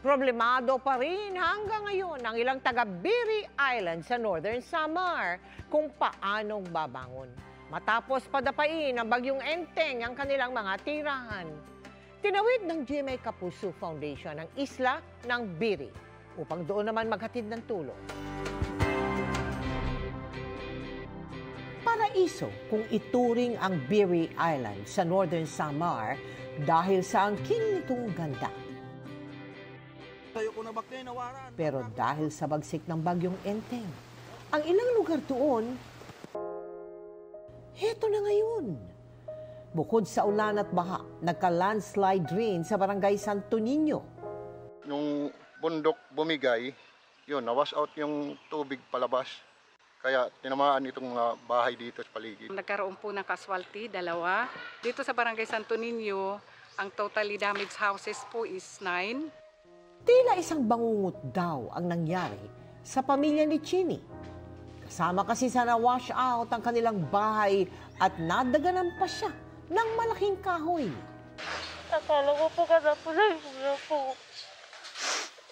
Problemado pa rin hanggang ngayon ang ilang taga Biri Island sa Northern Samar kung paanong babangon. Matapos padapain ng bagyong Enteng ang kanilang mga tirahan. Tinawid ng GMA Kapuso Foundation ang isla ng Biri upang doon naman maghatid ng tulong. Paraiso kung ituring ang Biri Island sa Northern Samar dahil sa angkin nitong ganda. Pero dahil sa bagsik ng bagyong Enteng, ang ilang lugar doon, heto na ngayon. Bukod sa ulan at baha, nagka-landslide rin sa barangay Santo Niño. Yung bundok bumigay, yun, nawash out yung tubig palabas. Kaya tinamaan itong bahay dito sa paligid. Nagkaroon po ng casualty, 2. Dito sa barangay Santo Niño, ang totally damaged houses po is 9. Tila isang bangungot daw ang nangyari sa pamilya ni Chini. Kasama kasi sa na-wash out ang kanilang bahay at nadaganan pa siya ng malaking kahoy. Akala ko po kanapulan ko na po.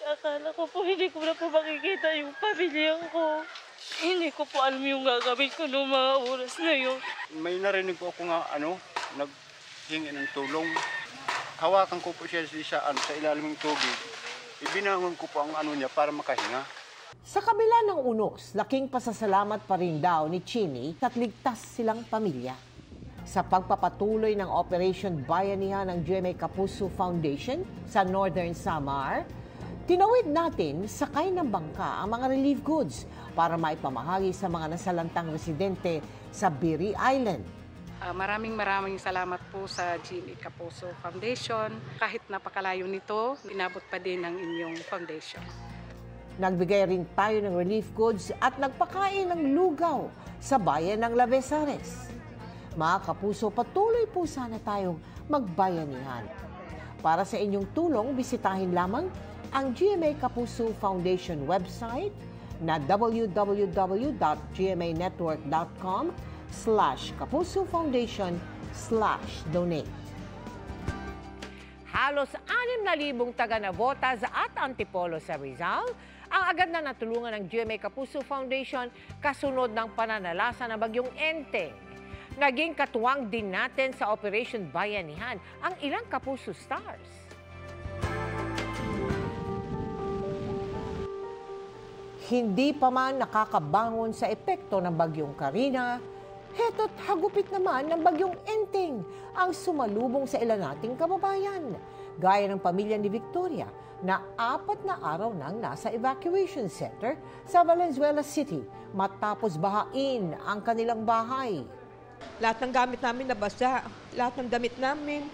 Akala ko po hindi ko na po makikita yung pamilya ko. Hindi ko po alam yung gagawin ko noong mga oras na yun. May narinig po ako nga naghingi ng tulong. Hawakan ko po siya sa ilalim ng tubig. Ibinangon ko po ang niya para makahinga. Sa kabila ng unos, laking pasasalamat pa rin daw ni Chini at ligtas silang pamilya. Sa pagpapatuloy ng Operation Bayanihan ng GMA Kapuso Foundation sa Northern Samar, tinawid natin sakay ng bangka ang mga relief goods para maipamahagi sa mga nasalantang residente sa Biri Island. Maraming salamat po sa GMA Kapuso Foundation. Kahit napakalayo nito, inabot pa din ng inyong foundation. Nagbigay rin tayo ng relief goods at nagpakain ng lugaw sa bayan ng Lavezares. Mga kapuso, patuloy po sana tayong magbayanihan. Para sa inyong tulong, bisitahin lamang ang GMA Kapuso Foundation website na www.gmaNetwork.com/Kapuso Foundation/donate. Halos 6,000 taga-Navotas at Antipolo sa Rizal ang agad na natulungan ng GMA Kapuso Foundation kasunod ng pananalasa ng bagyong Enteng. Naging katuwang din natin sa Operation Bayanihan ang ilang Kapuso Stars. Hindi pa man nakakabangon sa epekto ng bagyong Karina, heto't hagupit naman ng bagyong Enteng ang sumalubong sa ilan nating kababayan. Gaya ng pamilya ni Victoria na 4 na araw nang nasa evacuation center sa Valenzuela City matapos bahain ang kanilang bahay. Lahat ng gamit namin nabasa, lahat ng damit namin.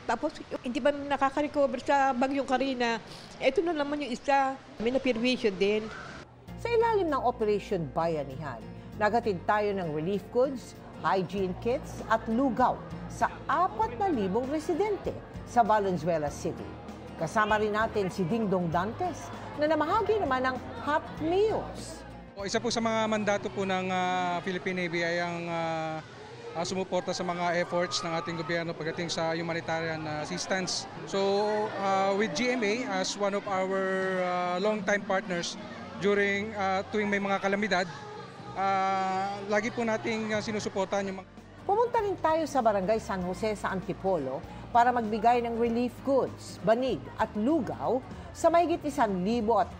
Tapos hindi ba nakaka-recover sa bagyong Karina? Ito na naman yung isa. May napirwisyo din. Sa ilalim ng Operation Bayanihan, naghatid tayo ng relief goods, hygiene kits at lugaw sa 4,000 residente sa Valenzuela City. Kasama rin natin si Dingdong Dantes na namahagi naman ng hot meals. Isa po sa mga mandato po ng Philippine Navy ay ang sumuporta sa mga efforts ng ating gobyerno pagdating sa humanitarian assistance. So with GMA as one of our long-time partners, tuwing may mga kalamidad, lagi po nating sinusuportahan yung mga... Pumunta rin tayo sa Barangay San Jose sa Antipolo para magbigay ng relief goods, banig at lugaw sa mahigit 1,400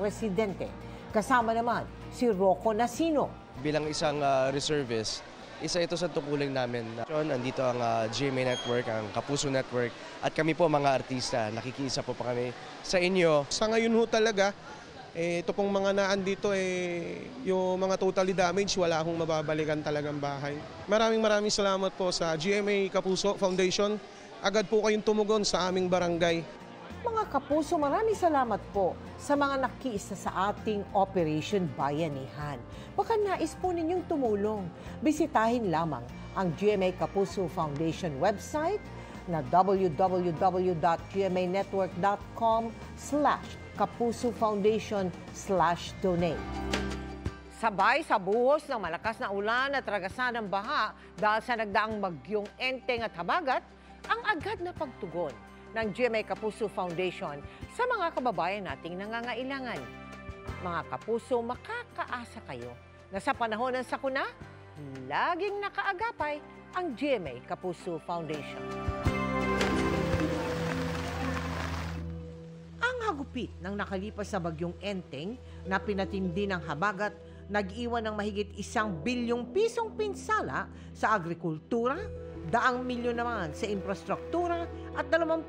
residente. Kasama naman si Rocco Nasino. Bilang isang reservist, isa ito sa tungkulin namin. Andito ang GMA Network, ang Kapuso Network, at kami po mga artista, nakikiisa po pa kami sa inyo. Sa ngayon ho talaga, ito pong mga naan dito, yung mga totally damaged, wala akong mababalikan talagang bahay. Maraming salamat po sa GMA Kapuso Foundation. Agad po kayong tumugon sa aming barangay. Mga kapuso, maraming salamat po sa mga nakiisa sa ating Operation Bayanihan. Baka nais po ninyong tumulong. Bisitahin lamang ang GMA Kapuso Foundation website na www.gmanetwork.com/Kapuso Foundation/donate. Sabay sa buhos ng malakas na ulan at ragasan ng baha dahil sa nagdaang bagyong Enteng at Habagat, ang agad na pagtugon ng GMA Kapuso Foundation sa mga kababayan nating nangangailangan. Mga kapuso, makakaasa kayo na sa panahon ng sakuna, laging nakaagapay ang GMA Kapuso Foundation. Ang hagupit ng nakalipas sa bagyong Enteng na pinatindi ng habagat, nag-iwan ng mahigit 1 bilyong pisong pinsala sa agrikultura, 200 milyon naman sa infrastruktura at 21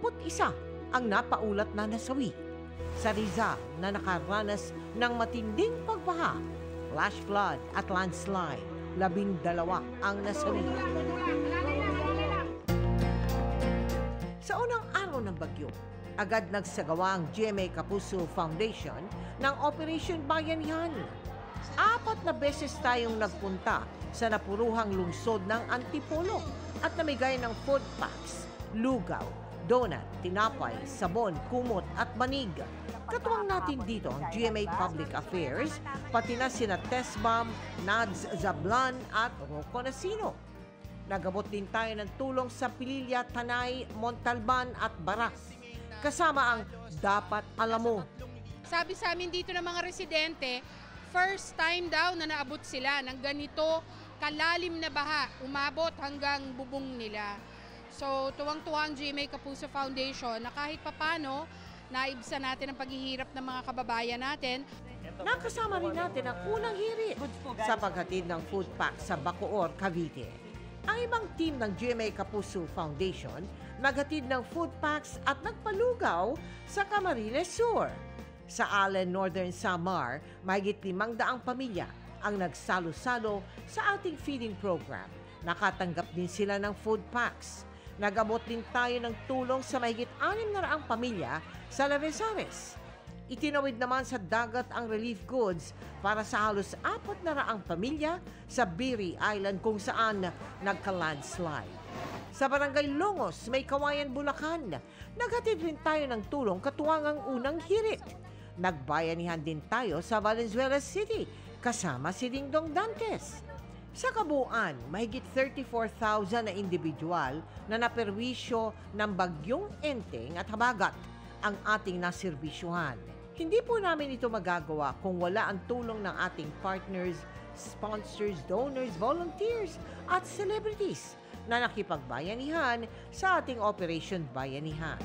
ang napaulat na nasawi. Sa Rizal na nakaranas ng matinding pagbaha, flash flood at landslide, 12 ang nasawi. Sa unang araw ng bagyo, agad nagsagawa ang GMA Kapuso Foundation ng Operation Bayanihan. 4 na beses tayong nagpunta sa napuruhang lungsod ng Antipolo at namigay ng food packs, lugaw, donut, tinapay, sabon, kumot at manig. Katuwang natin dito ang GMA Public Affairs, pati na sina Tesbam, Nads Zablan at Rocco Nasino. Nagabot din tayo ng tulong sa Pililla, Tanay, Montalban at Baras. Kasama ang Dapat Alam Mo. Sabi sa amin dito ng mga residente, first time daw na naabot sila ng ganito kalalim na baha, umabot hanggang bubong nila. So tuwang-tuwa ang GMA Kapuso Foundation na kahit papano, naibsan natin ang paghihirap ng mga kababayan natin. Nakasama rin natin ang unang hirit sa paghatid ng food pack sa Bacoor, Cavite. Ang ibang team ng GMA Kapuso Foundation naghatid ng food packs at nagpalugaw sa Camarines Sur. Sa Allen, Northern Samar, mahigit 500 pamilya ang nagsalo-salo sa ating feeding program. Nakatanggap din sila ng food packs. Nag-abot din tayo ng tulong sa mahigit 600 pamilya sa Lavezares. Itinawid naman sa dagat ang relief goods para sa halos 400 pamilya sa Biri Island kung saan nagka-landslide. Sa Barangay Longos, May Kawayan, Bulacan, naghatid rin tayo ng tulong katuwang ang unang hirit. Nagbayanihan din tayo sa Valenzuela City kasama si Dingdong Dantes. Sa kabuuan, mahigit 34,000 na individual na naperwisyo ng bagyong Enteng at habagat ang ating naserbisyuhan. Hindi po namin ito magagawa kung wala ang tulong ng ating partners, sponsors, donors, volunteers at celebrities na nakipagbayanihan sa ating Operation Bayanihan.